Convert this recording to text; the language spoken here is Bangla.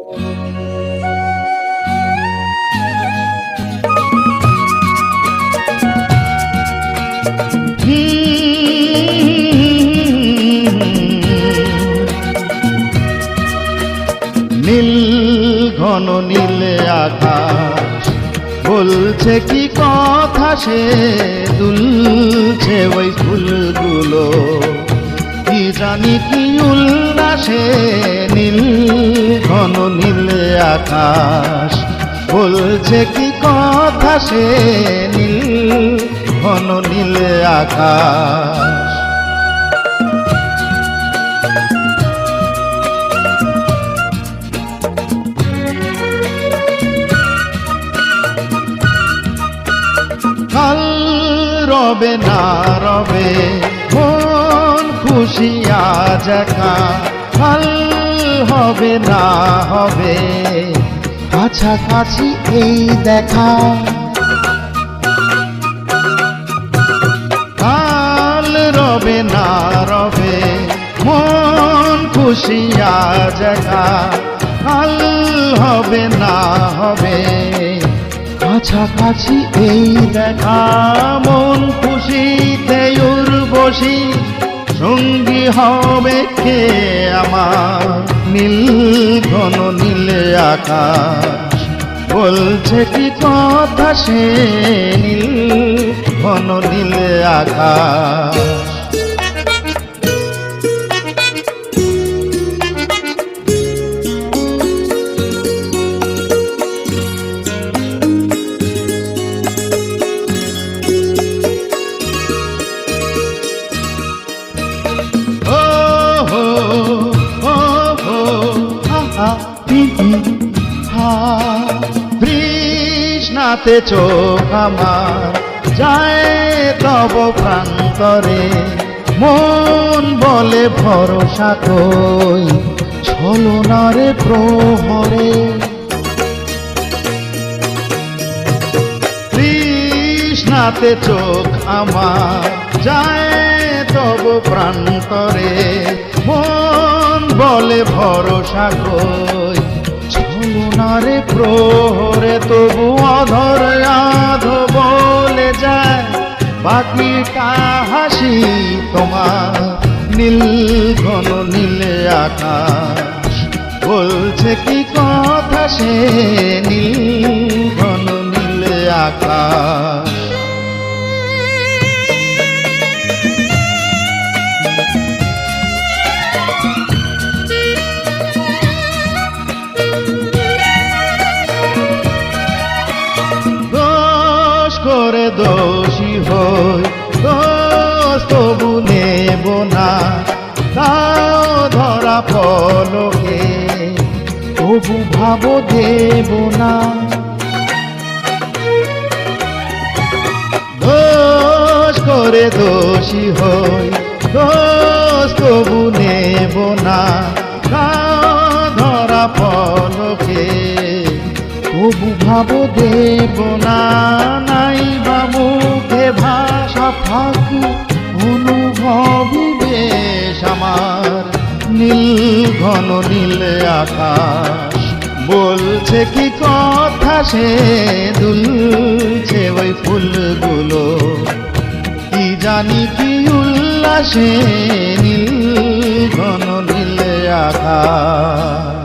নীল ঘন নীলে আকাশ বলছে কি কথা, সে দুলছে ওই ফুলগুলো, কি জানি কি উল্লাসে। নীল ঘন নীলে আকাশ বলছে কি কথা, সে নীল ঘন নীলে আকাশ। কাল রবে না রবে মন খুশি আজ একা, কাল হবে না হবে কাছাকাছি এই দেখা। কাল রবে না রবে মন খুশি আজ একা, কাল হবে না হবে কাছাকাছি এই দেখা। মন খুশিতে উর্বশী সঙ্গী হবে কে আমার, নীল ঘন নীলে আকাশ বলছে কি কথা, সে নীল ঘন নীলে আকাশ। তৃষ্ণাতে চোখ আমার যায় তব প্রান্তরে, মন বলে ভরসা কই ছলনারে প্রহরে। তৃষ্ণাতে চোখ আমার যায় তব প্রান্তরে, মন বলে ভরসা কই ছলনারে প্রহরে। তবু অধর আধ বলে যায় বাকিটা হাসি তোমার, নীল ঘন নীলে আকাশ বলছে কি কথা, সে নীল ঘন নীলে আকাশ। করে দোষী হই দোষ তবু নেব না, তাও ধরা পলকে তবু ভাব দেব না। দোষ করে দোষী হই দোষ তবু নেব না, তাও ধরা পলকে তবু ভাব দেব না। নাই বা মুখে ভাষা ফাঁকি অনুভবী বেশ আমার, নীল ঘন নীলে আকাশ বলছে কি কথা, সে দুলছে ওই ফুলগুলো, কি জানি কি উল্লাসে। নীল ঘন নীলে আকাশ।